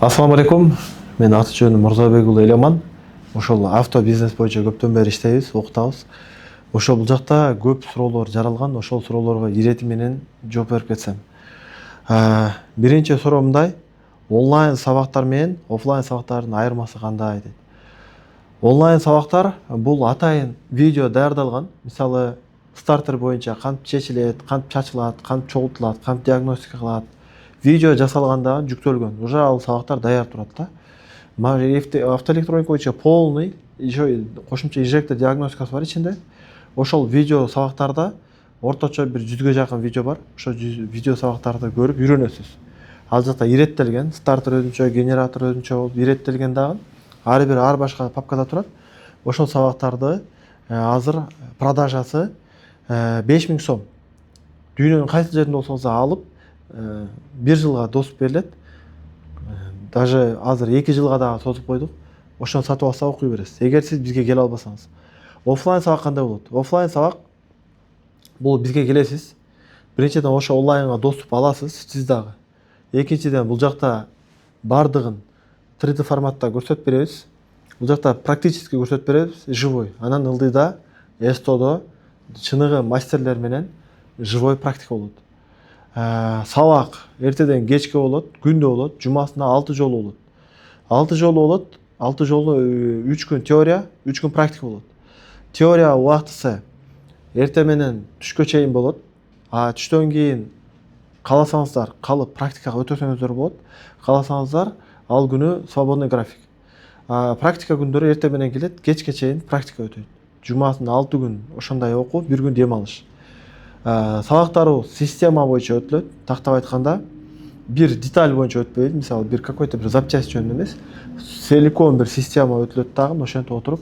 Ассаламу алейкум. Мен аты жөнүм Мурзабек уулу Эламан. Ошол авто бизнес боюнча көптөн бери иштейбиз, окутабыз. Ошол бул жакта көп суроолор жаралган. Ошол суроолорго ирети менен жооп берип кетсем. Биринчи суроо мындай: онлайн сабактар менен офлайн сабактардын айырмасы кандай дейт. Онлайн сабактар бул атайын видео даярдалган. Мисалы, стартер боюнча кантип чечилет, кантип чачылат, кантип чогултулат, кантип диагностика кылат. Видео жасалганда жүктөлгөн. Уже ал сабактар даяр турат да. Автоэлектроника боюнча полный, еще кошумча инжектор диагностикасы бар ичинде. Ошол видео сабактарда орточо бир 100га жакын видео бар. Ошол видео сабактарды көрүп үйрөнөсүз. Ал жакта иреттелген, стартер өзүнчө, генератор өзүнчө болуп иреттелген дагы. Ар башка папкада турат. Ошол сабактарды азыр продажасы 5000 сом. Дүйнөнүн кайсы жеринде болсоңуз алып, 1 жылга доступ берилет. Даже азыр 2 жылга дагы созуп койдук. Ошону сатып алса окуй бересиз. Эгер сиз бизге келе албасаңыз. Офлайн сабак кандай болот? Офлайн сабак бул бизге келесиз. Биринчиден ошо онлайнга доступ аласыз, сиз дагы. Экинчиден бул жакта бардыгын 3D форматта көрсөтүп беребиз. Бул жакта практически көрсөтүп беребиз, живой. Анан ылдыйда, эстодо чыныгы мастерлер менен живой практика болот. Сабак эртеден кечке болот, күндө болот, жумасына 6 жолу болот. 6 жолу болот, 6 жолу 3 күн теория, 3 күн практика болот. Теория убактысы эрте менен түшкө чейин болот. Түштөн кийин кааласаңыздар калып практикага өтөсөңүздөр болот. Кааласаңыздар ал күнү свободный график. Практика күндөрү эрте менен келет, кечке чейин практика өтөйт. Жумасына 6 күн ошондой окуу, 1 күн дем алыш. Сабактар система боюнча өтүлөт. Тактап айтканда, бир деталь боюнча өтпөйт. Мисалы, бир какой-то бир запчасть жөнүндө эмес, целиком бир система өтүлөт дагы. Ошентип отуруп,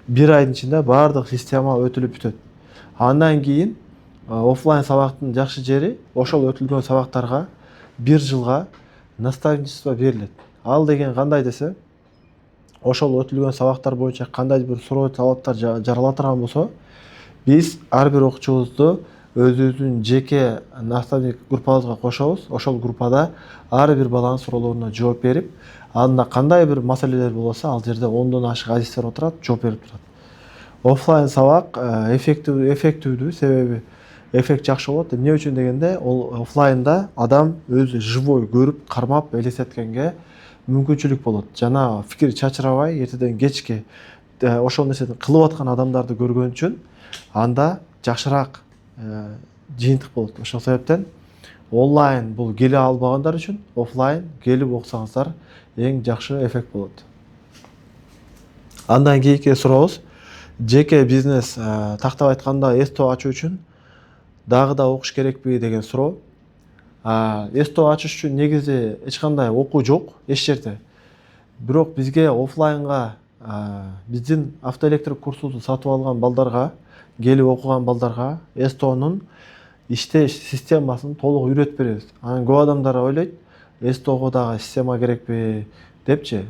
1 айдын ичинде баардык система өтүлүп бүтөт. Андан кийин офлайн сабактын жакшы жери, ошол өтүлгөн сабактарга 1 жылга наставничество берилет. Ал деген кандай десе, ошол өтүлгөн сабактар боюнча кандайдыр бир суроо талаптар жарала турган болсо, биз ар бир окуучубузду өзүбүздүн жеке наставник группабызга кошобуз. Ошол группада ар бир баланын суроолоруна жооп берип, анда кандай бир маселелер болсо, ал жерде 10дон ашык азиздер отурат, жооп берип турат. Офлайн сабак эффективдүү, себеби эффект жакшы болот. Эмне үчүн дегенде, ол офлайнда адам өзү живой көрүп, кармап, элестеткенге мүмкүнчүлүк болот. Жана фикир чачырабай, эртеден кечке ошол нерсени кылып аткан адамдарды көргөн үчүн анда жакшыраак жыйынтык болот. Ошол себептен онлайн бул келе албагандар үчүн, офлайн келип окусаңыздар эң жакшы эффект болот. Андан кийинки сурообуз: жеке бизнес тактап айтканда эсто ачуу үчүн дагы да окуш керекпи деген суроо. Эсто ачыш үчүн негизи эч кандай окуу жок эч жерде. Бирок бизге офлайнга биздин автоэлектрик курсубузду сатып алган балдарга, келип окуган балдарга эстонун иштеш системасын толук үйрөтүп беребиз. Анан көп адамдар ойлойт, эстого дагы система керекпи депчи.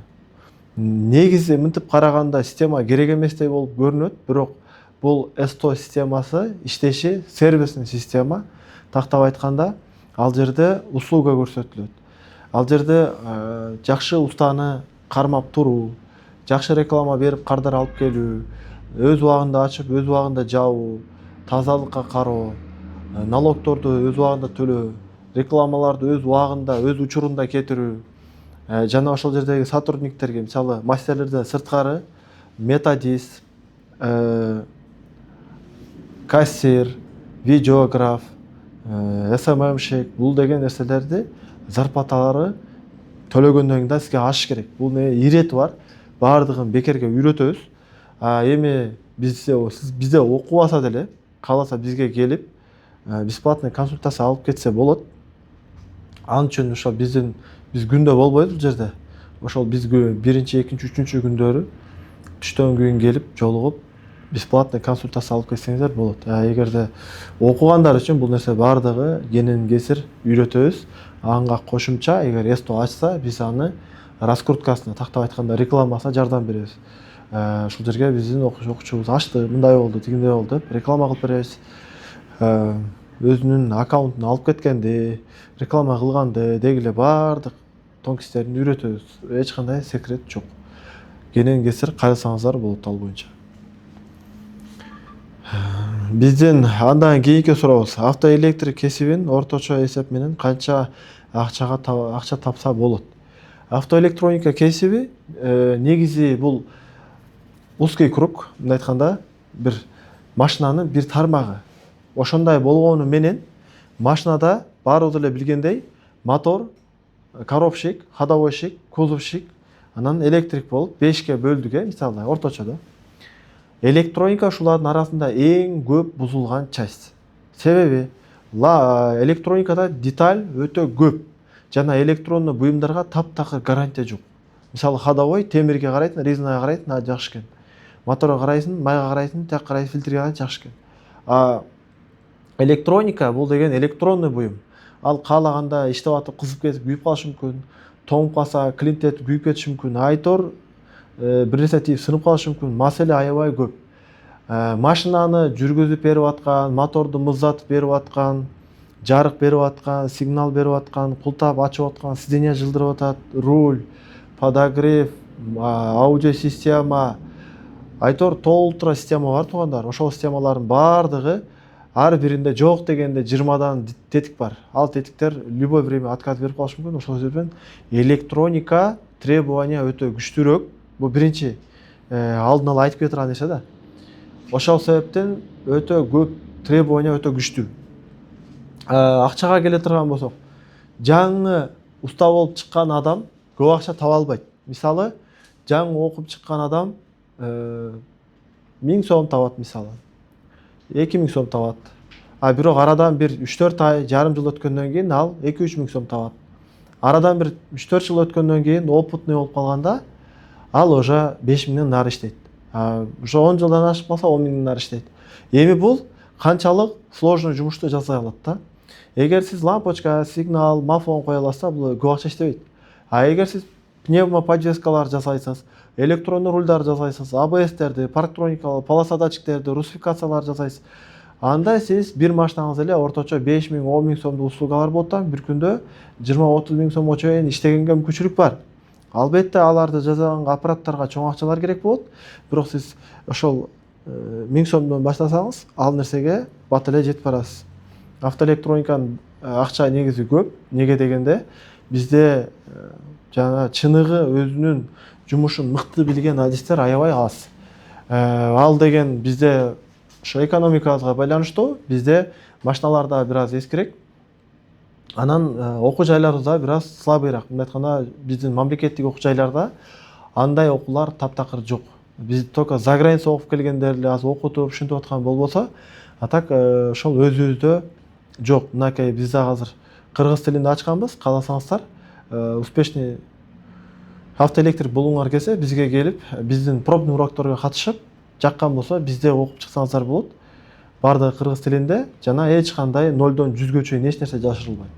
Негизи мынтип караганда система керек эместей болуп көрүнөт, бирок бул эсто системасы иштеши сервисный система. Тактап айтканда, ал жерде услуга көрсөтүлөт. Ал жерде жакшы устаны кармап туруу, жакшы реклама берип кардар алып келүү, өз убагында ачып, өз убагында жабуу, тазалыкка кароо, налогторду өз убагында төлөө, рекламаларды өз убагында, өз учурунда кетирүү, жана ошол жердеги сотрудниктерге, мисалы, мастерлерден сырткары методист, кассир, видеограф, СММщик, бул деген нерселерди зарплаталары төлөгөндөн кийин сизге ашыш керек. Бул ирети бар. Баардыгын бекерге үйрөтөбүз. Эми бизде окубаса деле, кааласа бизге келип, бесплатный консультация алып кетсе болот. Ал үчүн ошо биз күндө болбойбуз бул жерде. Ошол биз биринчи, экинчи, үчүнчү күндөрү түштөн кийин келип, жолугуп, бесплатный консультация алып кетсеңиздер болот. Эгерде окугандар үчүн бул нерсе баардыгы кенен кесир үйрөтөбүз. Анга кошумча, эгер эсто ачса, биз аны раскруткасына, тактап айтканда рекламасына жардам беребиз. Ушул жерге биздин окуучубуз ачты, мындай болду, тигиндей болду деп реклама кылып беребиз. Өзүнүн аккаунтун алып кеткенди, реклама кылганды, дегиле баардык тонкистерин үйрөтөбүз. Эч кандай секрет жок. Кенен кесир кайрылсаңыздар болот ал боюнча. Биздин андан кийинки сурообуз. Автоэлектрик кесибин орточо эсеп менен канча акча тапса болот? Автоэлектроника кесиби негизи бул узкий круг, мындай айтканда, бир машинанын бир тармагы. Ошондой болгону менен машинада баарыбыз эле билгендей мотор, коробщик, ходовойщик, кузовщик, анан электрик болуп 5ке бөлдүк, мисалы орточодо. Электроника ушулардын арасында эң көп бузулган часть. Себеби электроникада деталь өтө көп жана электрондуу буюмдарга таптакыр гарантия жок. Мисалы ходовой темирге карайсың, резинаға карайсың, жакшы экен. Моторго карайсың, майга карайсың, тияк карайсың, фильтрге карайсың, жакшы экен. Электроника бул деген электронный буюм. Ал каалаганда иштеп атып кызып кетип күйүп калышы мүмкүн. Тоңуп калса клинт этип күйүп кетиши мүмкүн. Айтор бир нерсе тийип сынып калышы мүмкүн. Маселе аябай көп. Машинаны жүргүзүп берип аткан, моторду мыздатып берип аткан, жарык берип аткан, сигнал берип аткан, култап ачып аткан, сиденье жылдырып атат, руль, подогрев, аудио система, айтор толтура система бар туугандар. Ошол системалардын баардыгы ар биринде жок дегенде 20дан тетик бар. Ал тетиктер любой время отказ берип калышы мүмкүн. Ошол себептен электроника требования өтө күчтүүрөөк. Бул биринчи алдын ала айтып кете турган нерсе да. Ошол себептен өтө көп требования өтө күчтүү. Акчага келе турган болсок, жаңы уста болуп чыккан адам көп акча таба албайт. Мисалы, жаңы окуп чыккан адам 1000 сом табат мисалы. 2000 сом табат. Бирок арадан бир 3-4 ай, жарым жыл өткөндөн кийин ал 2-3 миң сом табат. Арадан бир 3-4 жыл өткөндөн кийин опытный болуп калганда ал уже 5 миңден нары иштейт. Уже 10 жылдан ашып калса 10 миңден нары иштейт. Эми бул канчалык сложный жумушту жасай алат да. Эгер сиз лампочка, сигнал, мафон кое аласыздар, бул көп акча иштебейт. Эгер сиз пневмоподвескалар жасайсыз, электрондуу рульдар жасайсыз, АБСтерди, парктроникалар, полоса датчиктерди, русификациялар жасайсыз, анда сиз бир машинаңыз эле орточо 5 миң, 10 миң сомдуу услугалар болот да, бир күндө 20-30 миң сомго чейин иштегенге мүмкүнчүлүк бар. Албетте аларды жасаганга аппараттарга чоң акчалар керек болот, бирок сиз ошол 1000 сомдон баштасаңыз, ал нерсеге бат эле жетип барасыз. Автоэлектрониканын акча негизи көп. Неге дегенде бизде жана чыныгы өзүнүн жумушун мыкты билген адистер аябай аз. Ал деген бизде ошо экономикабызга байланыштуу, бизде машиналарда бир аз эскирээк. Анан окуу жайларыбызда бир аз слабыйраак. Мындай айтканда, биздин мамлекеттик окуу жайларда андай окуулар таптакыр жок. Биз только за граница окуп келгендер эле аз окутуп, ушинтип аткан болбосо, а так ошол өзүбүздө жок. Мынакей бизде азыр кыргыз тилинде ачканбыз, кааласаңыздар, успешный автоэлектрик болуңар келсе, бизге келип, биздин пробный урокторго катышып, жаккан болсо, бизде окуп чыксаңыздар болот. Бардыгы кыргыз тилинде жана эч кандай 0-дон 100гө чейин эч нерсе жашырылбайт.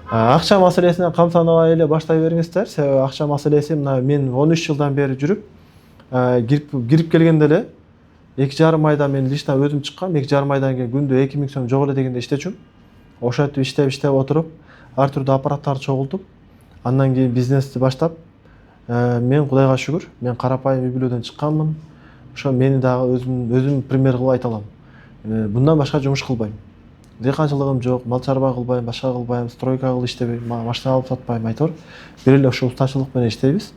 Акча маселесинен камсанабай эле баштай бериңиздер. Себеби акча маселеси мына мен 13 жылдан бери жүрүп, кирип келгенде эле 2,5 айда мен лично өзүм чыккам. 2,5 айдан кийин күндө 2000 сом жок эле дегенде иштечүм. Ошентип иштеп отуруп, ар түрдүү аппараттарды чогултуп, андан кийин бизнести баштап, мен Кудайга шүгүр, мен карапайым үй бүлөдөн чыкканмын. Ошо мени дагы өзүм пример кылып айта алам. Bundan башка жумуш кылбайм. Дыйканчылыгым жок, мал чарба кылбайм, башка кылбайм, стройка кылып иштебейм, машина алып сатпайм, айтор. Бир эле ошо устачылык менен иштейбиз.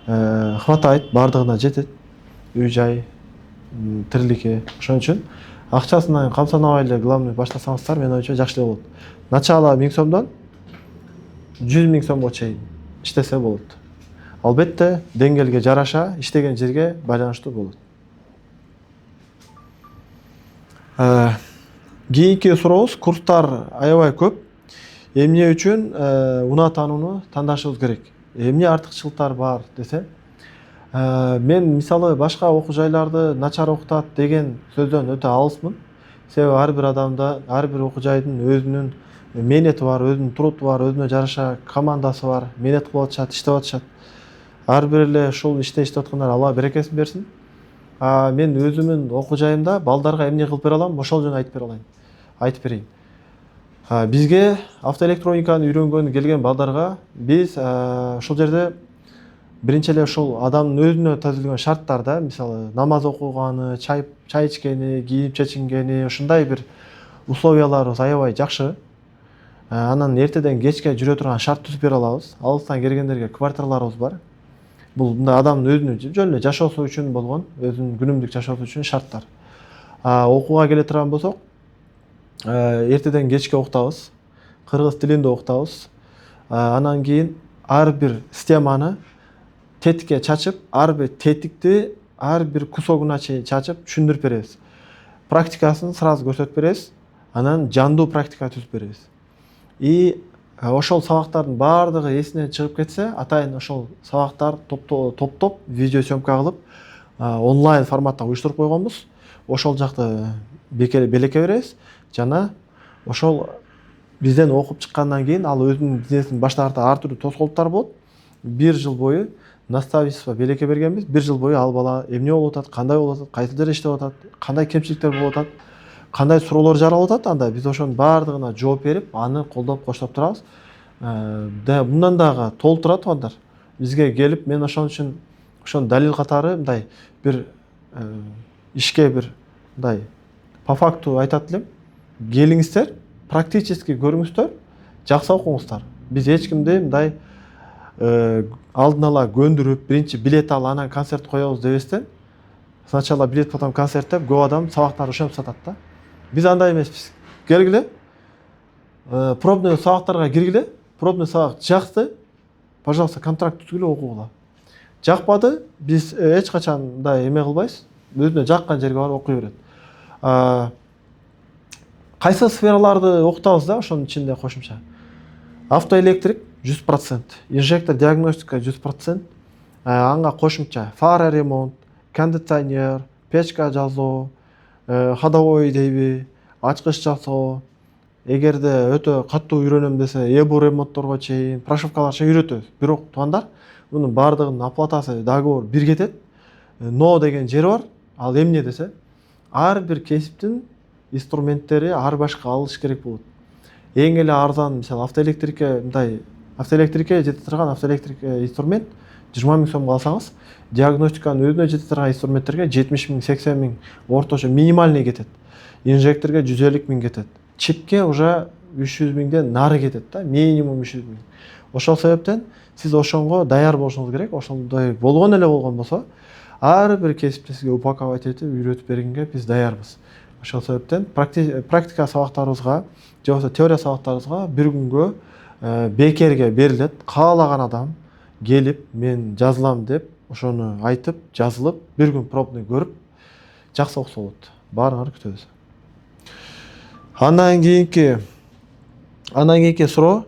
Хватайт, бардыгына жетет. Үй жай, тириликке. Ошон үчүн акчасынан камсанабай эле главный баштасаңыздар, мен оюмча жакшы эле болот. Начало 1000 сомдон 100 миң сомго чейин иштесе болот. Албетте деңгээлге жараша, иштеген жерге байланыштуу болот. Кийинки сурообуз, курстар аябай көп. Эмне үчүн унаа таанууну тандашыбыз керек? Эмне артыкчылыктар бар десе? Мен мисалы башка окуу жайларды начар окутат деген сөздөн өтө алысмын. Себеби ар бир адамда, ар бир окуу жайдын өзүнүн мээнети бар, өзүнүн труту бар, өзүнө жараша командасы бар, мээнет кылып атышат, иштеп атышат. Ар бир эле ушул иште иштеп аткандар Алла берекесин берсин. Мен өзүмүн окуу жайымда балдарга эмне кылып бере алам, ошол жөнүндө айтып берейин. Бизге автоэлектрониканы үйрөнгөн келген балдарга биз ушул жерде биринчи эле ушул адамдын өзүнө түзүлгөн шарттарда, мисалы намаз окуганы, чай ичкени, кийинип чечингени, ушундай бир условияларыбыз аябай жакшы. Анан эртеден кечке жүрө турган шарт түзүп бере алабыз. Алыстан келгендерге квартираларыбыз бар. Бул мындай адамдын өзүнүн жөн эле жашоосу үчүн болгон, өзүнүн күнүмдүк жашоосу үчүн шарттар. Окууга келе турган болсок, эртеден кечке окутабыз, кыргыз тилинде окутабыз. Анан кийин ар бир системаны тетикке чачып, ар бир тетикти ар бир кусогуна чейин чачып түшүндүрүп беребиз. Практикасын сразу көрсөтүп беребиз. Анан жандуу практика түзүп беребиз. Ошол сабактардын баардыгы эсинен чыгып кетсе, атайын ошол сабактар топтоп видеосъемка кылып, онлайн форматта уюштуруп койгонбуз. Ошол жакты белекке беребиз. Жана ошол бизден окуп чыккандан кийин ал өзүнүн бизнесин баштаарда ар түрдүү тоскоолдуктар болот. 1 жыл бою наставничество белекке бергенбиз. 1 жыл бою ал бала эмне болуп атат, кандай болуп атат, кайсы жерде иштеп атат, кандай кемчиликтер болуп атат, кандай суроолор жаралып атат, анда биз ошонун баардыгына жооп берип, аны колдоп коштоп турабыз. Мындан дагы толтура туугандар. Бизге келип, мен ошон үчүн ошон далил катары мындай бир ишке бир мындай по факту айтат элем. Келиңиздер, практически көрүңүздөр, жакшы окуңуздар. Биз эч кимди мындай алдын ала көндүрүп, биринчи билет ал, анан концерт коебуз дебестен, сначала билет, потом концерт деп көп адам сабактарды ошентип сатат да. Биз андай эмеспиз. Келгиле, пробный сабактарга киргиле, пробный сабак жакты, пожалуйста, контракт түзгүлө, окугула. Жакпады, биз эч качан мындай эме кылбайбыз. Өзүнө жаккан жерге барып окуй берет. Кайсы сфераларды окутабыз да, ошонун ичинде кошумча. Автоэлектрик 100%, инжектор диагностика 100%, анга кошумча фара ремонт, кондиционер, печка жазуу, ходовой дейби, ачкыч жасоо. Эгерде өтө катуу үйрөнөм десе, эбу ремонтторго чейин, прошивкалар чейин үйрөтөбүз. Бирок туугандар, мунун баардыгынын оплатасы, договор бир кетет. Но деген жери бар. Ал эмне десе, ар бир кесиптин инструменттери ар башка алыш керек болот. Эң эле арзан, мисалы автоэлектрикке жете турган автоэлектрик инструмент 20 000 сомго алсаңыз, диагностиканын өзүнө жете турган инструменттерге 70 000, 80 000 орточо минимальный кетет. Инжекторге 150 000 кетет. Чипке уже 300 000ден нары кетет да, минимум 300 000. Ошол себептен сиз ошонго даяр болушуңуз керек. Ошондой болгон болсо, ар бир кесипти сизге упаковать этип, үйрөтүп бергенге биз даярбыз. Ошол себептен практика сабактарыбызга, же болбосо теория сабактарыбызга бир күнгө бекерге берилет. Каалаган адам келип, мен жазылам деп, ошону айтып, жазылып, бир күн пробный көрүп, жакшы окуса болот. Баарыңарды күтөбүз. Андан кийинки суроо,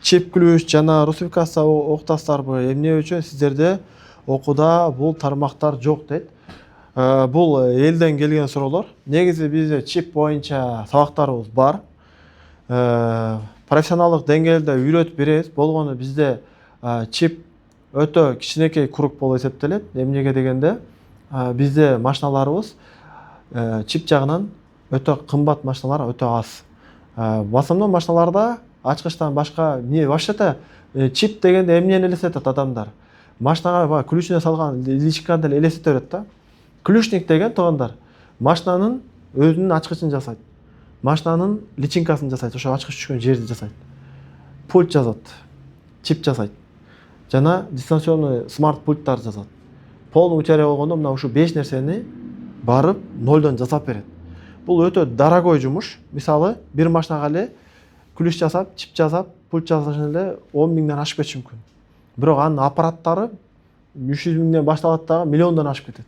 чип ключ жана русификация окутасыздарбы? Эмне үчүн сиздерде окууда бул тармактар жок дейт. Бул элден келген суроолор. Негизи бизде чип боюнча сабактарыбыз бар. Профессионалдык деңгээлде үйрөтүп беребиз. Болгону бизде чип өтө кичинекей круг болуп эсептелет. Эмнеге дегенде, бизде машиналарыбыз чип жагынан өтө кымбат машиналар өтө аз. Басымдуу машиналарда ачкычтан башка вообще чип дегенде эмнени элестетет адамдар? Машинага ключуна салган личинканы деле элестете берет да. Ключник деген туугандар, машинанын өзүнүн ачкычын жасайт. Машинанын личинкасын жасайт, ошо ачкыч түшкөн жерди жасайт. Пульт жазат, чип жасайт. Жана дистанционный смарт пульттар жасат. Полный теория болгондо мына ушу 5 нерсени барып нолдон жасап берет. Бул өтө дорогой жумуш. Мисалы, бир машинага эле ключ жасап, чип жасап, пульт жасаш эле 10 000ден ашып кетиши мүмкүн. Бирок анын аппараттары 300 000ден башталат дагы миллиондон ашып кетет.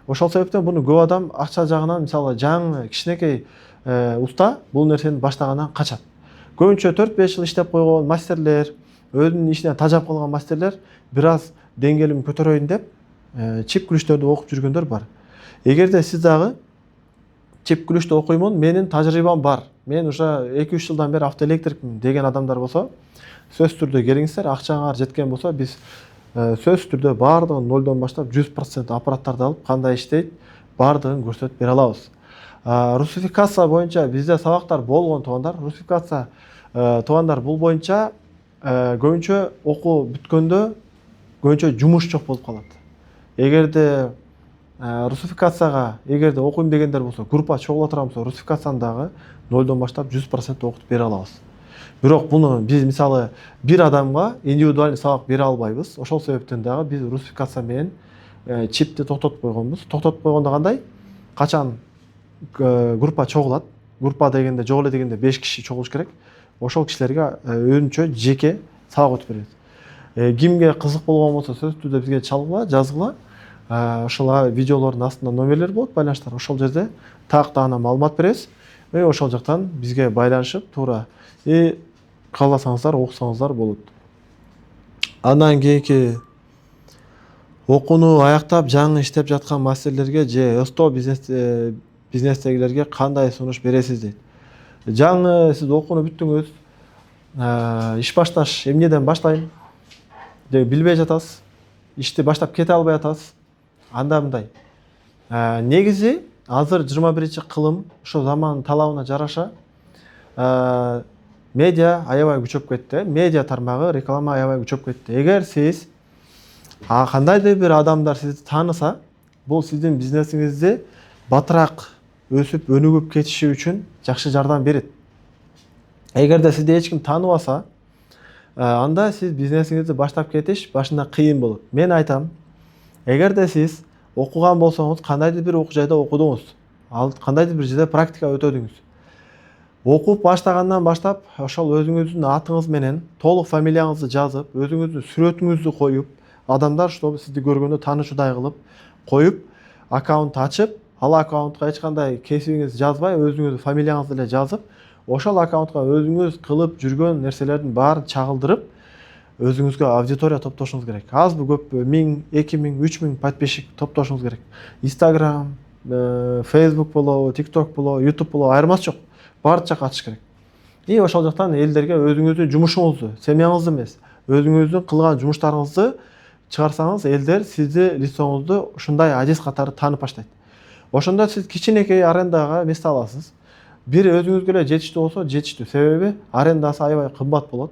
Ошол себептен буну көп адам акча жагынан, мисалы, жаңы кичинекей уста бул нерсени баштагандан качат. Көбүнчө 4-5 жыл иштеп койгон мастерлер, өзүнүн ишинен тажап калган мастерлер бир аз деңгээлимди көтөрөйүн деп чип ключтөрдү окуп жүргөндөр бар. Эгерде сиз дагы чип ключту окуймун, менин тажрыйбам бар, мен уже 2-3 жылдан бери автоэлектрикмин деген адамдар болсо, сөзсүз түрдө келиңиздер. Акчаңар жеткен болсо, биз сөзсүз түрдө баардыгын нолдон баштап 100% аппараттарды алып, кандай иштейт, баардыгын көрсөтүп бере алабыз. Русификация боюнча бизде сабактар болгон туугандар. Русификация туугандар бул боюнча көбүнчө окуу бүткөндө көбүнчө жумуш жок болуп калат. Эгерде русификацияга эгерде окуйм дегендер болсо, группа чогула турган болсо, русификацияны дагы 0 баштап 100% окутуп бере алабыз. Бирок буну биз мисалы бир адамга индивидуальный сабак бере албайбыз. Ошол себептен дагы биз русификация менен чипти токтотуп койгонбуз. Токтотуп койгондо кандай? Качан группа чогулат. Группа дегенде жок эле дегенде 5 киши чогулуш керек. Ошол кишилерге өзүнчө жеке сабак өтүп беребиз. Кимге кызык болгон болсо сөзсүз түрдө бизге чалгыла, жазгыла. Ошол видеолордун астында номерлер болот, байланыштар. Ошол жерде тактагына маалымат беребиз. Ошол жактан бизге байланышып туура кааласаңыздар окусаңыздар болот. Андан кийинки окууну аяктап жаңы иштеп жаткан мастерлерге же СТО бизнестегилерге кандай сунуш бересиз дейт. Жаңы сиз окууну бүттүңүз, иш башташ эмнеден баштайм деп билбей жатасыз, ишти баштап кете албай атасыз. Анда мындай. Негизи азыр 21-кылым ошо замандын талабына жараша медиа аябай күчөп кетти. Медиа тармагы, реклама аябай күчөп кетти. Эгер сиз кандайдыр бир адамдар сизди тааныса, бул сиздин бизнесиңизди батыраак өсүп, өнүгүп кетиши үчүн жакшы жардам берет. Эгерде сизди эч ким тааныбаса, анда сиз бизнесиңизди баштап кетиш башында кыйын болот. Мен айтам, эгерде сиз окуган болсоңуз, кандайдыр бир окуу жайда окудуңуз, кандайдыр бир жерде практика өтөдүңүз. Окуп баштагандан баштап, ошол өзүңүздүн атыңыз менен толук фамилияңызды жазып, өзүңүздүн сүрөтүңүздү коюп, адамдар чтобы сизди көргөндө таанышуудай кылып коюп, аккаунт ачып, ал аккаунтка эч кандай кесибиңизди жазбай, өзүңүздүн фамилияңызды эле жазып, ошол аккаунтка өзүңүз кылып жүргөн нерселердин баарын чагылдырып, өзүңүзгө аудитория топтошуңуз керек. Азбы көппү 1000, 2000, 3000 подписчик топтошуңуз керек. Instagram, Facebook болобу, TikTok болобу, YouTube болобу айырмасы жок. Баары жакка ачыш керек. Ошол жактан элдерге өзүңүздүн жумушуңузду, семьяңызды эмес, өзүңүздүн кылган жумуштарыңызды чыгарсаңыз, элдер сизди лицоңузду ушундай адис катары таанып баштайт. Ошондо сиз кичинекей арендага место аласыз. Бир өзүңүзгө эле жетиштүү болсо, жетиштүү. Себеби арендасы аябай кымбат болот.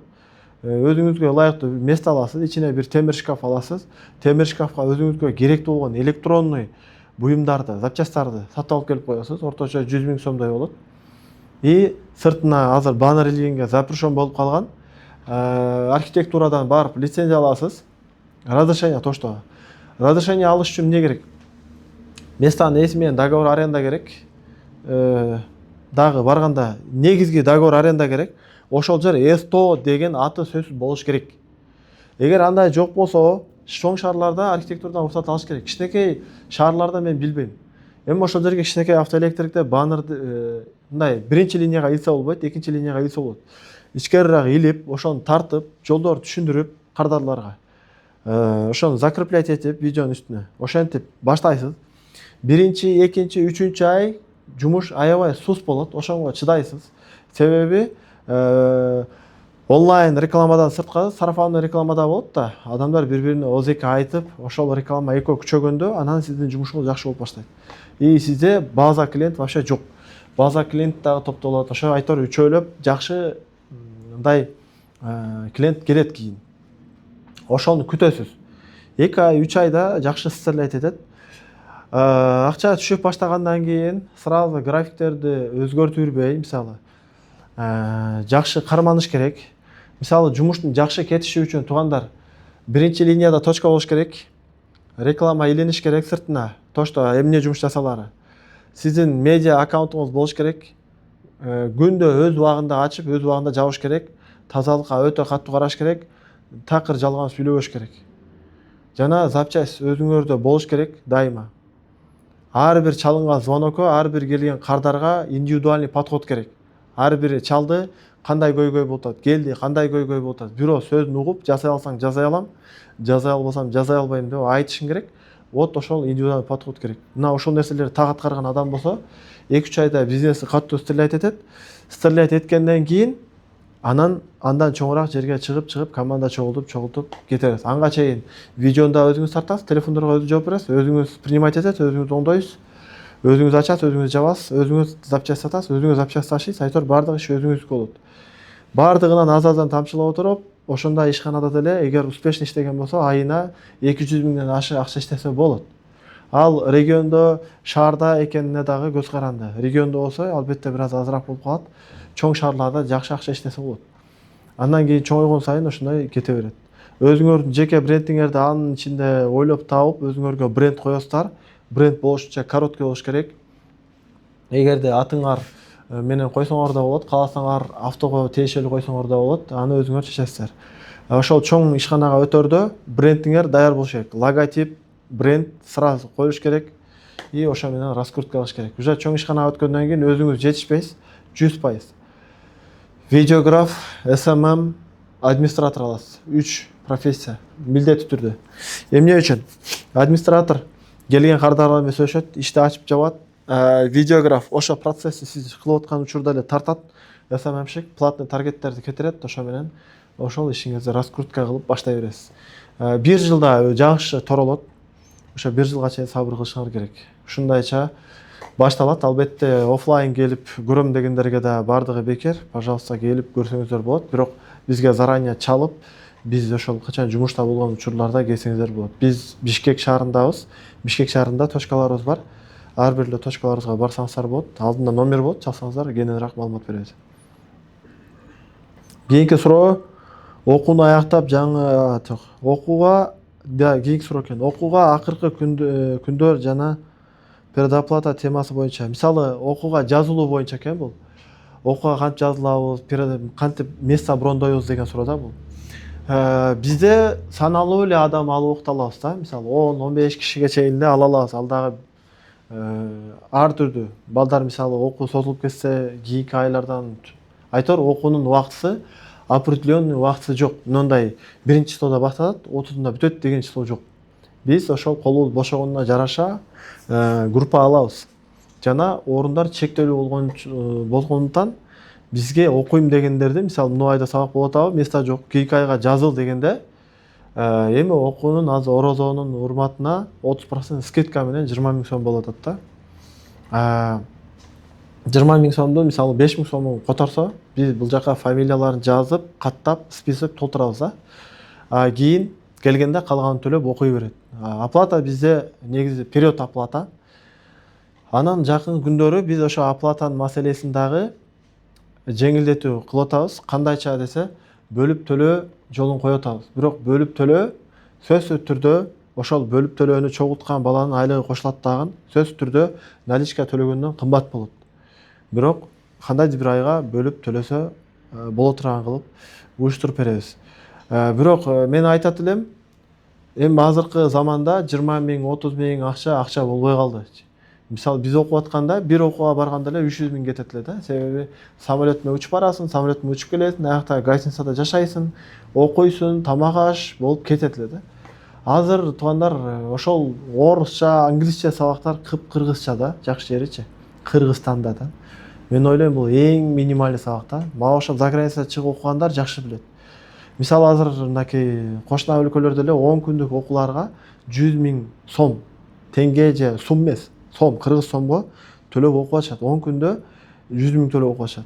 Өзүңүзгө ылайыктуу место аласыз, ичине бир темир шкаф аласыз. Темир шкафка өзүңүзгө керектүү болгон электронный буюмдарды, запчасттарды сатып алып келип коесуз. Орточо 100 000 сомдой болот. Сыртына азыр баннер илгенге запрещен болуп калган. Архитектурадан барып лицензия аласыз. Разрешение то что. Разрешение алыш үчүн эмне керек? Местанын ээси менен договор аренда керек. Дагы барганда негизги договор аренда керек. Ошол жер СТО деген аты сөзсүз болуш керек. Эгер андай жок болсо, чоң шаарларда архитектурадан уруксат алыш керек. Кичинекей шаарларда мен билбейм. Эми ошол жерге кичинекей автоэлектрикте баннерди мындай биринчи линияга илсе болбойт, экинчи линияга илсе болот. Ичкерирээк илип, ошону тартып, жолдорду түшүндүрүп кардарларга. Ошону закреплять этип видеонун үстүнө. Ошентип баштайсыз. Биринчи, экинчи, үчүнчү ай жумуш аябай сус болот. Ошонго чыдайсыз. Себеби онлайн рекламадан сырткары сарафандуу рекламада болот да, адамдар бири-бирине озеки айтып, ошол реклама экөө күчөгөндө, анан сиздин жумушуңуз жакшы болуп баштайт. Сизде база клиент вообще жок. База клиент дагы топтолот. Ошо айтор үчөөлөп жакшы мындай клиент келет кийин. Ошону күтөсүз. 2 ай, 3 айда жакшы стерлейт этет. Акча түшүп баштагандан кийин сразу графиктерди өзгөртүрбөй, мисалы, жакшы карманыш керек. Мисалы, жумуштун жакшы кетиши үчүн туугандар, биринчи линияда точка болуш керек. Реклама илениш керек сыртына. То что эмне жумуш жасалары. Сиздин медиа аккаунтуңуз болуш керек. Күндө өз убагында ачып, өз убагында жабыш керек. Тазалыкка өтө каттуу караш керек. Такыр жалган сүйлөбөш керек. Жана запчасть өзүңөрдө болуш керек дайыма. Ар бир чалынган звонокко, ар бир келген кардарга индивидуальный подход керек. Ар бири чалды, кандай көйгөй болуп атат, келди, кандай көйгөй болуп атат. Бирөө сөзүн угуп, жасай алсаң жасай алам, жасай албасам жасай албайм деп айтышың керек. Вот ошол индивидуальный подход керек. Мына ошол нерселерди так аткарган адам болсо, 2-3 айда бизнеси катуу стерлейт этет. Стерлейт эткенден кийин андан чоңураак жерге чыгып команда чогултуп кетебиз. Анга чейин видеону да өзүңүз тартасыз, телефондорго өзү жооп бересиз, өзүңүз принимать этесиз, өзүңүз оңдойсуз. Өзүңүз ачасыз, өзүңүз жабасыз, өзүңүз запчасть сатасыз, өзүңүз запчасть ташыйсыз, айтор баардык иш өзүңүздүкү болот. Баардыгынан аздан тамчылап отуруп, ошондой ишканада деле эгер успешно иштеген болсо, айына 200 миңден ашык акча иштесе болот. Ал региондо, шаарда экенине дагы көз каранды. Региондо болсо албетте бир аз азыраак болуп калат. Чоң шаарларда жакшы акча иштесе болот. Андан кийин чоңойгон сайын ошондой кете берет. Өзүңөрдүн жеке брендиңерди анын ичинде ойлоп таап, өзүңөргө бренд коесуздар. Бренд болушунча короткий болуш керек. Эгерде атыңар менен койсоңор да болот, кааласаңар автого тиешелүү койсоңор да болот, аны өзүңөр чечесиздер. Ошол чоң ишканага өтөрдө брендиңер даяр болуш керек. Логотип, бренд сразу коюш керек и ошо менен раскрутка кылыш керек. Уже чоң ишканага өткөндөн кийин өзүңүз жетишпейсиз, 100%. Видеограф, SMM, администратор аласыз. 3 профессия милдеттүү түрдө. Эмне үчүн? Администратор келген кардарлар менен сөйлөшөт, ишти ачып жабат. Видеограф ошо процессти сиз кылып аткан учурда эле тартат. SMMщик платный таргеттерди кетирет, ошо менен ошол ишиңизди раскрутка кылып баштай бересиз. 1 жылда жакшы торолот. Ошо 1 жылга чейин сабыр кылышыңар керек. Ушундайча башталат. Албетте офлайн келип көрөм дегендерге да бардыгы бекер. Пожалуйста, келип көрсөңүздөр болот. Бирок бизге заранее чалып, биз ошол качан жумушта болгон учурларда келсеңиздер болот. Биз Бишкек шаарындабыз. Бишкек шаарында точкаларыбыз бар. Ар бир эле точкаларыбызга барсаңыздар болот. Алдында номер болот, чалсаңыздар кененирээк маалымат беребиз. Кийинки суроо, окууну аяктап жаңы окууга кийинки суроо экен. Окууга акыркы күндөр жана предоплата темасы боюнча. Мисалы, окууга жазылуу боюнча экен бул. Окууга кантип жазылабыз, кантип место брондойбуз деген суроо да бул. Бизде саналуу эле адам алып окута алабыз да. Мисалы, 10-15 кишиге чейин эле ала алабыз. Ал дагы ар түрдүү. Балдар мисалы окуу созулуп кетсе, кийинки айлардан айтор окуунун убактысы определенный убактысы жок. Мындай 1-числода башталат, 30-да бүтөт деген число жок. Биз ошол колубуз бошогонуна жараша группа алабыз. Жана орундар чектелүү болгондуктан бизге окуйм дегендерди, мисалы, мына айда сабак болуп атабы, место жок, кийинки айга жазыл дегенде, эми окуунун азыр орозонун урматына 30% скидка менен 20 миң сом болуп атат да. 20 миң сомду мисалы 5 миң сомун которсо, биз бул жака фамилияларын жазып, каттап, список толтурабыз да. Кийин келгенде калганын төлөп окуй берет. Оплата бизде негизи период оплата. Анан жакын күндөрү биз ошо оплатанын маселесин дагы жеңилдетүү кылып атабыз. Кандайча десе, бөлүп төлөө жолун коюп атабыз. Бирок бөлүп төлөө сөзсүз түрдө ошол бөлүп төлөөнү чогулткан баланын айлыгы кошулат дагы сөзсүз түрдө наличка төлөгөндөн кымбат болот. Бирок кандайдыр бир айга бөлүп төлөсө боло турган кылып уюштуруп беребиз. Бирок мен айтат элем, эми азыркы заманда 20 миң, 30 миң акча болбой калды. Мисалы, биз окуп атканда бир окууга барганда эле 300 миң кетет эле да. Себеби самолет менен учуп барасың, самолет менен учуп келесиң, аякта гостиницада жашайсың, окуйсуң, тамак аш болуп кетет эле да. Азыр туугандар ошол орусча, англисче сабактар кыргызча да, жакшы жеричи, Кыргызстанда да. Мен ойлойм, бул эң минималдуу сабак да. Мага ошо за границага чыгып окугандар жакшы билет. Мисалы, азыр мынакей кошуна өлкөлөрдө эле 10 күндүк окууларга 100 миң сом, тенге же сум эмес, сом, кыргыз сомго төлөп окуп атышат. 10 күндө 100 миң төлөп окуп атышат.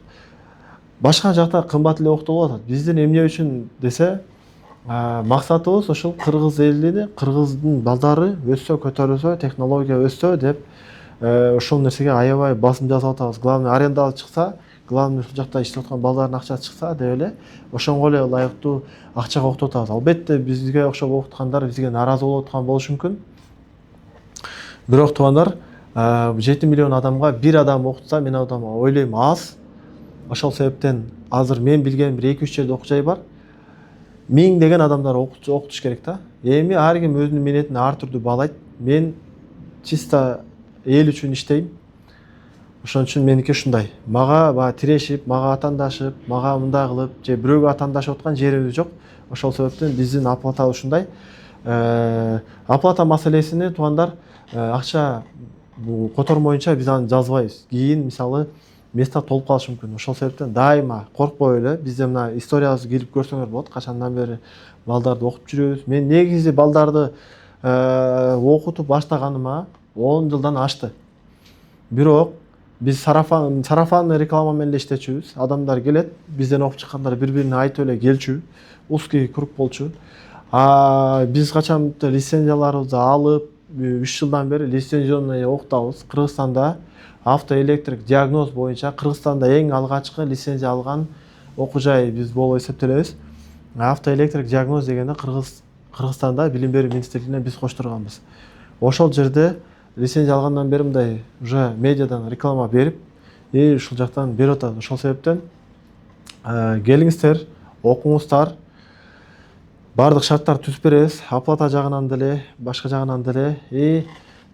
Башка жакта кымбат эле окутулуп атат. Биздин эмне үчүн десе, максатыбыз ошол кыргыз элини, кыргыздын балдары өссө, көтөрүлсө, технология өссө деп ошол нерсеге аябай басым жасап атабыз. Главный арендалы чыкса, главный ушул жакта иштеп аткан балдардын акчасы чыкса деп эле ошонго эле ылайыктуу акчага окутуп атабыз. Албетте бизге окшоп окуткандар бизге нааразы болуп аткан болушу мүмкүн. Бирок туугандар, 7 миллион адамга бир адам окутса, мен ойлойм аз. Ошол себептен азыр мен билген бир 2-3 жерде окуу жай бар. 1000 деген адамдар окутуш керек да. Эми ар ким өзүнүн минетин ар түрдүү баалайт. Мен чисто эл үчүн иштейм. Ошон үчүн меники ушундай. Мага тирешип, мага атандашып, мага мындай кылып, же бирөөгө атандашып аткан жерибиз жок. Ошол себептен биздин оплата ушундай. Оплата маселесини туугандар акча котормоюнча биз аны жазбайбыз. Кийин мисалы место толуп калышы мүмкүн. Ошол себептен дайыма коркпой эле бизде мына историябызды келип көрсөңөр болот. Качандан бери балдарды окуп жүрөбүз. Мен негизи балдарды окутуп баштаганыма 10 жылдан ашты. Бирок биз сарафанный реклама менен эле иштечүбүз. Адамдар келет, бизден окуп чыккандар бири-бирине айтып эле келчү. Узкий круг болчу. Биз качан лицензияларыбызды алып, 3 жылдан бери лицензионный окутабыз. Кыргызстанда автоэлектрик диагноз боюнча Кыргызстанда эң алгачкы лицензия алган окуу жай биз болуп эсептелебиз. Автоэлектрик диагноз дегенде Кыргызстанда билим берүү министрлигине биз коштурганбыз. Ошол жерде лицензия алгандан бери мындай уже медиадан реклама берип, ушул жактан берип атат. Ошол себептен келиңиздер, окуңуздар. Бардык шарттар түзүп беребиз. Оплата жагынан деле, башка жагынан деле.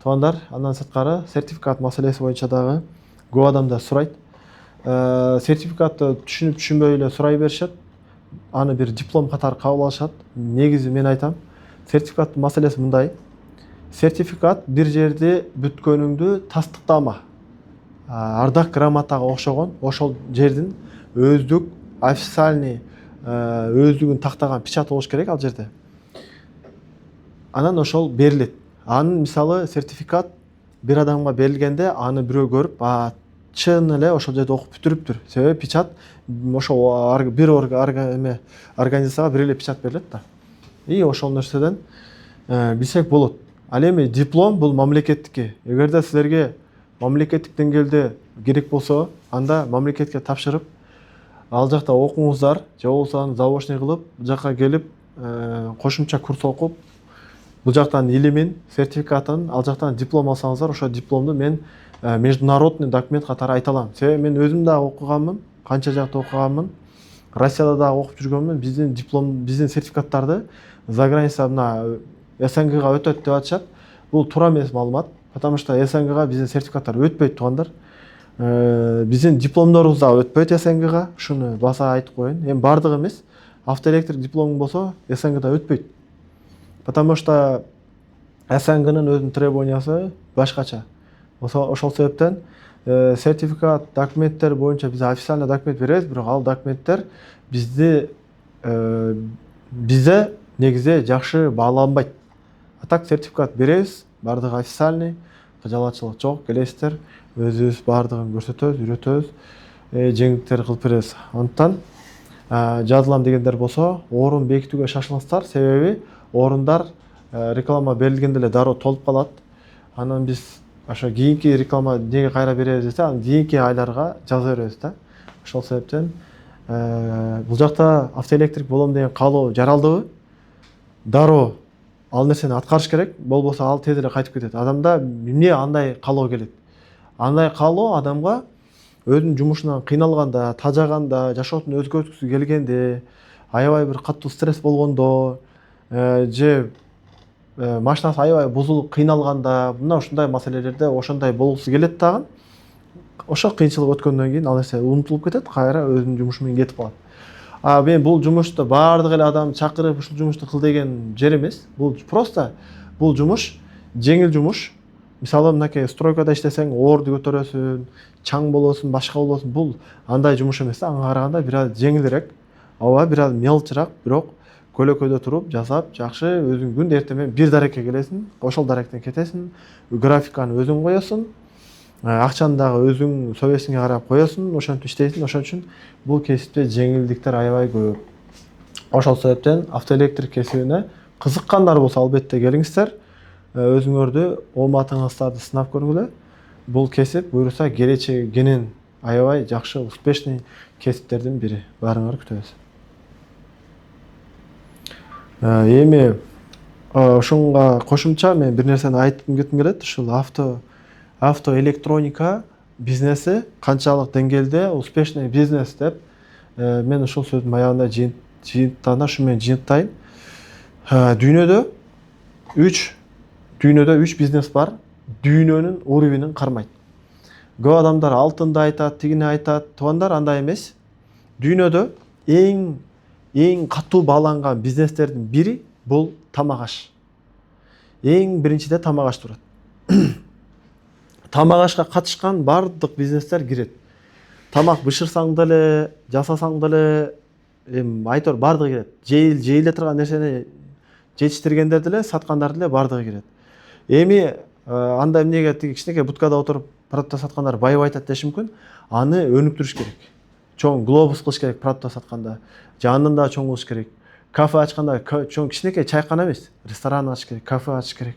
Туугандар, андан сырткары сертификат маселеси боюнча дагы көп адамдар сурайт. Сертификатты түшүнүп-түшүнбөй эле сурай беришет. Аны бир диплом катары кабыл алышат. Негизи мен айтам, сертификаттын маселеси мындай. Сертификат бир жерде бүткөнүңдү тастыктама. Ардак грамотага окшогон ошол жердин өздүк официальный өздүгүн тактаган печаты болуш керек ал жерде. Анан ошол берилет. Анын мисалы сертификат бир адамга берилгенде аны бирөө көрүп, чын эле ошол жерде окуп бүтүрүптүр. Себеби печат ошол бир организацияга бир эле печат берилет да. Ошол нерседен билсек болот. Ал эми диплом бул мамлекеттики. Эгерде силерге мамлекеттик деңгээлде керек болсо, анда мамлекетке тапшырып, ал жакта окуңуздар, же болбосо заочный кылып, бул жакка келип, кошумча курс окуп, бул жактан илимин, сертификатын, ал жактан диплом алсаңыздар, ошол дипломду мен международный документ катары айта алам. Себеби мен өзүм да окуганмын, канча жакта окуганмын, Россияда да окуп жүргөнмүн. Биздин диплом, биздин сертификаттарды заграницада СНГга өтөт деп атышат. Бул туура эмес маалымат, потому что СНГга биздин сертификаттар өтпөйт, туугандар. Биздин дипломдорубуз да өтпөйт СНГга. Ушуну баса айтып коеюн. Эми бардыгы эмес. Автоэлектрик дипломуң болсо СНГда өтпөйт. Потому что СНГнын өзүнүн требованиясы башкача. Ошол себептен сертификат, документтер боюнча биз официальный документ беребиз, бирок ал документтер бизде негизи жакшы бааланбайт. А так сертификат беребиз, бардыгы официальный, кыжалатчылык жок, келесиздер, өзүбүз бардыгын көрсөтөбүз, үйрөтөбүз, жеңилдиктер кылып беребиз. Андыктан жазылам дегендер болсо, орун бекитүүгө шашылыңыздар, себеби орундар реклама берилгенде эле дароо толуп калат. Анан биз ошо кийинки реклама неге кайра беребиз десе, анан кийинки айларга жаза беребиз да. Ошол себептен бул жакта автоэлектрик болом деген каалоо жаралдыбы? Дароо ал нерсени аткарыш керек, болбосо ал тез эле кайтып кетет. Адамда эмне андай каалоо келет? Андай каалоо адамга өзүнүн жумушунан кыйналганда, тажаганда, жашоосун өзгөрткүсү келгенде, аябай бир катуу стресс болгондо, же машинасы аябай бузулуп кыйналганда, мына ушундай маселелерде ошондой болгусу келет дагы. Ошо кыйынчылык өткөндөн кийин ал нерсе унутулуп кетет, кайра өзүнүн жумушу менен кетип калат. Мен бул жумушту баардык эле адам чакырып ушул жумушту кыл деген жер эмес. Бул просто бул жумуш жеңил жумуш. Мисалы мынакей стройкада иштесең, орду көтөрөсүн, чаң болосуң, башка болосуң. Бул андай жумуш эмес да, ага караганда бир аз жеңилирээк. Бир аз мелчирээк, бирок көлөкөдө туруп жасап, жакшы өзүң күндө эртең менен бир дарекке келесиң, ошол даректен кетесиң, графиканы өзүң коесуң, акчаны дагы өзүң совестиңе карап коесуң, ошентип иштейсиң. Ошон үчүн бул кесипте жеңилдиктер аябай көп. Ошол себептен автоэлектрик кесибине кызыккандар болсо албетте келиңиздер. Өзүңөрдү ооматыңыздарды сынап көргүлө. Бул кесип буюрса келечегинин аябай жакшы, успешный кесиптердин бири. Баарыңарды күтөбүз. Эми ошонга кошумча мен бир нерсени айтып кетким келет. Ушул автоэлектроника бизнеси канчалык деңгээлде успешный бизнес деп мен ушул сөздүн аягында жыйынтыгында ушу менен жыйынтайын. Дүйнөдө 3 бизнес бар. Дүйнөнүн уровенин кармайт. Көп адамдар алтынды айтат, тигини айтат. Туугандар, андай эмес. Дүйнөдө эң катуу бааланган бизнестердин бири бул тамак аш. Эң биринчиде тамак аш турат. Тамак ашка катышкан бардык бизнестер кирет. Тамак бышырсаң деле, жасасаң деле, айтор бардыгы кирет. Жейиле турган нерсени жетиштиргендер деле, саткандар деле бардыгы кирет. Эми андай эмнеге тиги кичинекей будкада отуруп продукт саткандар байып айтат деши мүмкүн. Аны өнүктүрүш керек. Чоң глобус кылыш керек продукт сатканда. Жанын да чоң кылыш керек. Кафе ачканда чоң кичинекей чайкана эмес, ресторан ачыш керек, кафе ачыш керек.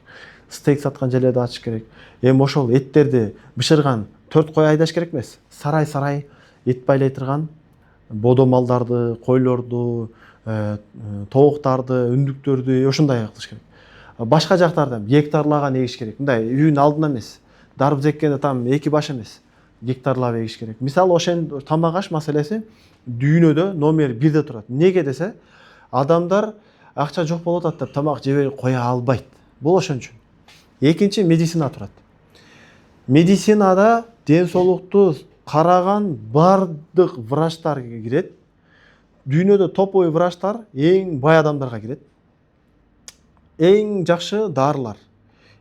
Стейк саткан жерлерди ачыш керек. Эми ошол эттерди бышырган 4 кой айдаш керек эмес. Сарай эт байлай турган бодо малдарды, койлорду, тоуктарды, үндүктөрдү ошондой кылыш керек. Башка жактарда гектарлаган эгиш керек. Мындай үйүнүн алдына эмес. Дарбыз эккенде там 2 баш эмес. Гектарлап эгиш керек. Мисалы ошен тамак аш маселеси дүйнөдө номер 1де турат. Неге десе, адамдар акча жок болуп атат деп тамак жебей кое албайт. Бул ошон үчүн. Экинчи медицина турат. Медицинада ден соолукту караган бардык врачтар кирет. Дүйнөдө топовый врачтар эң бай адамдарга кирет. Эң жакшы дарылар,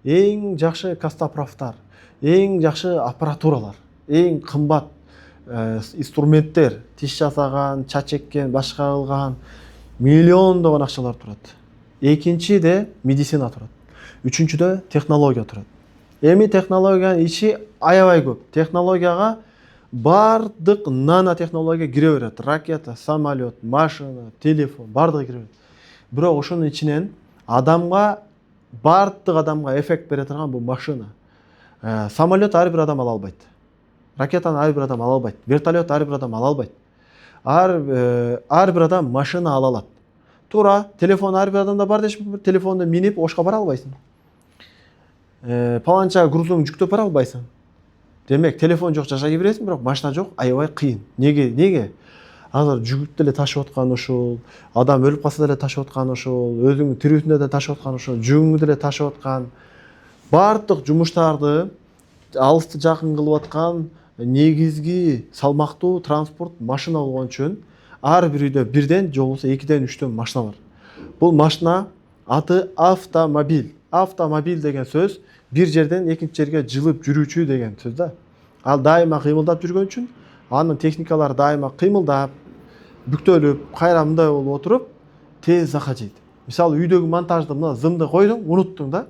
эң жакшы кастоправтар, эң жакшы аппаратуралар, эң кымбат инструменттер, тиш жасаган, чач эккен, башка кылган миллиондогон акчалар турат. Экинчиде медицина турат. Үчүнчүдө технология турат. Эми технологиянын ичи аябай көп. Технологияга бардык нанотехнология кире берет. Ракета, самолет, машина, телефон бардыгы кире берет. Бирок ошонун ичинен бардык адамга эффект бере турган бул машина. Самолет ар бир адам ала албайт. Ракетаны ар бир адам ала албайт. Вертолет ар бир адам ала албайт. Ар бир адам машина ала алат. Туура, телефон ар бир адамда бар деши, телефонду минип ошко бара албайсың. Паланча грузуңду жүктөп бара албайсың. Демек, телефон жок жашай бересиң, бирок машина жок аябай кыйын. Неге? Азыр жүгүп деле ташып аткан ушул, адам өлүп калса деле ташып аткан ушул, өзүңдүн тирүүсүндө да ташып аткан ушул, жүгүңдү деле ташып аткан. Бардык жумуштарды алысты жакын кылып аткан негизги салмактуу транспорт машина болгон үчүн ар бир үйдө бирден же болбосо 2ден 3төн машина бар. Бул машина аты автомобиль. Автомобиль деген сөз бир жерден экинчи жерге жылып жүрүүчү деген сөз да. Ал дайыма кыймылдап жүргөн үчүн анын техникалары дайыма кыймылдап, бүктөлүп, кайра мындай болуп отуруп, тез закат жейт. Мисалы үйдөгү монтажды мына зымды койдуң, унуттуң да.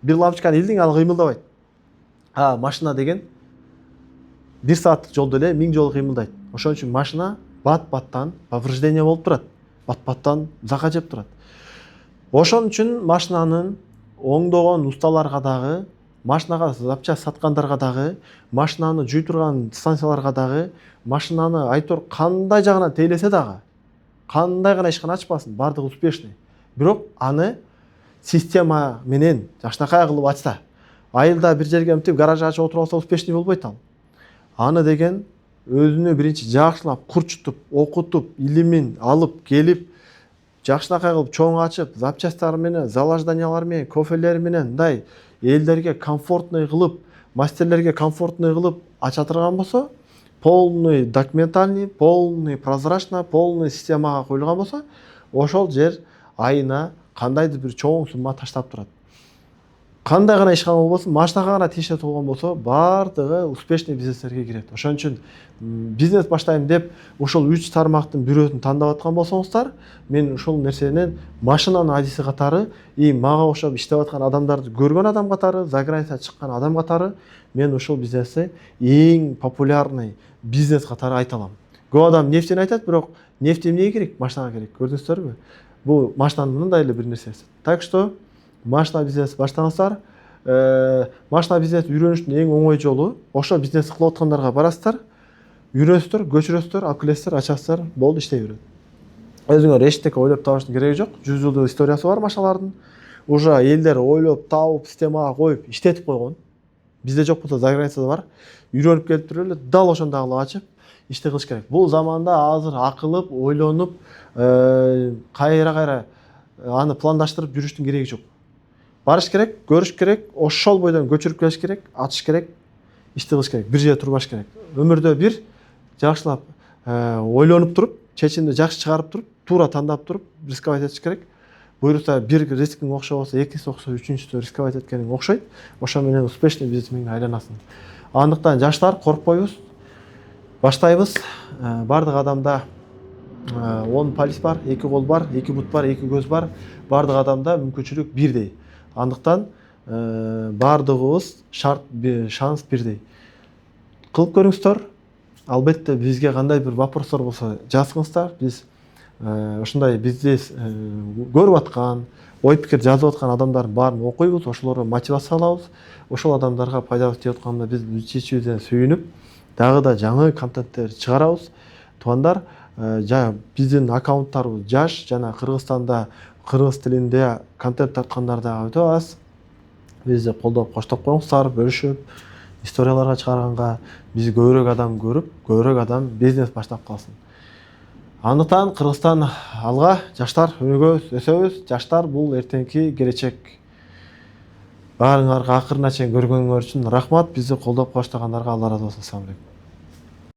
Бир лампочканы илдиң, ал кыймылдабайт. Машина деген 1 сааттык жолду эле 1000 жолу кыймылдайт. Ошон үчүн машина бат-баттан повреждение болуп турат. Бат-баттан закат жеп турат. Ошон үчүн машинанын оңдогон усталарга дагы, машинага запчасть саткандарга дагы, машинаны жуй турган станцияларга дагы, машинаны айтор кандай жагынан тейлесе дагы, кандай гана ишкана ачпасын, бардыгы успешный. Бирок аны система менен жакшынакай кылып ачса, айылда бир жерге мынтип гараж ачып отуруп алса успешный болбойт ал. Аны деген өзүнө биринчи жакшылап, курчутуп, окутуп, илимин алып келип, жакшынакай кылып чоң ачып, запчастьтары менен, залажданиялар менен, кофелери менен мындай элдерге комфортный кылып, мастерлерге комфортный кылып ача турган болсо, полный документальный, полный прозрачно, полный системага коюлган болсо, ошол жер айына кандайдыр бир чоң сумма таштап турат. Кандай гана ишкана болбосун, машинага гана тийиштүү болгон болсо, бардыгы успешный бизнестерге кирет. Ошон үчүн бизнес баштайм деп ушул 3 тармактын бирөөсүн тандап аткан болсоңуздар, мен ушул нерсенин машинанын адиси катары, мага окшоп иштеп аткан адамдарды көргөн адам катары, за граница чыккан адам катары, мен ушул бизнести эң популярный бизнес катары айта алам. Көп адам нефтини айтат, бирок нефть эмнеге керек? Машинага керек. Көрдүңүздөрбү? Бул машинанын мындай эле бир нерсеси. Так что машина бизнес баштаңыздар. Машина бизнес үйрөнүштүн эң оңой жолу ошо бизнес кылып аткандарга барасыздар, үйрөнөсүздөр, көчүрөсүздөр, алып келесиздер, ачасыздар, болду, иштей берет. Өзүңөр эчтеке ойлоп табыштын кереги жок. 100 жылдык историясы бар машиналардын. Уже элдер ойлоп, таап, системага коюп, иштетип койгон. Бизде жок болсо, за границада бар. Үйрөнүп келип туруп эле дал ошондой кылып ачып, иште кылыш керек. Бул заманда азыр акылып, ойлонуп, кайра аны пландаштырып жүрүштүн кереги жок. Барыш керек, көрүш керек, ошол бойдон көчүрүп келиш керек, атыш керек, иште кылыш керек, бир жерде турбаш керек. Өмүрдө бир жакшылап ойлонуп туруп, чечимди жакшы чыгарып туруп, туура тандап туруп, рисковать этиш керек. Буюрса бир рискиң окшо болсо, экинчиси окшо, үчүнчүсү рисковать эткениң окшойт. Ошо менен успешный бизнесменге айланасың. Андыктан жаштар коркпойбуз. Баштайбыз. Бардык адамда 10 палец бар, 2 кол бар, 2 бут бар, 2 көз бар. Бардык адамда мүмкүнчүлүк бирдей. Андыктан бардыгыбыз шанс бирдей. кылып көрүңүздөр. Албетте бизге кандай бир вопростор болсо жазыңыздар. Биз ушундай бизнес көрүп аткан, ой пикир жазып аткан адамдардын баарын окуйбуз, ошолорго мотивация алабыз. Ошол адамдарга пайдалуу тиеп атканда биз чечүүбүздөн сүйүнүп, дагы да жаңы контенттер чыгарабыз. Туугандар, биздин аккаунттарыбыз жаш жана Кыргызстанда кыргыз тилинде контент тарткандар дагы өтө аз. Бизди колдоп, коштоп коюңуздар, бөлүшүп, историяларга чыгарганга бизди көбүрөөк адам көрүп, көбүрөөк адам бизнес баштап калсын. Андыктан Кыргызстан алга, жаштар өнүгөбүз, өсөбүз. Жаштар бул эртеңки келечек. Баарыңарга акырына чейин көргөнүңөр үчүн рахмат. Бизди колдоп коштагандарга Алла ыраазы болсун. Ассалам алейкум.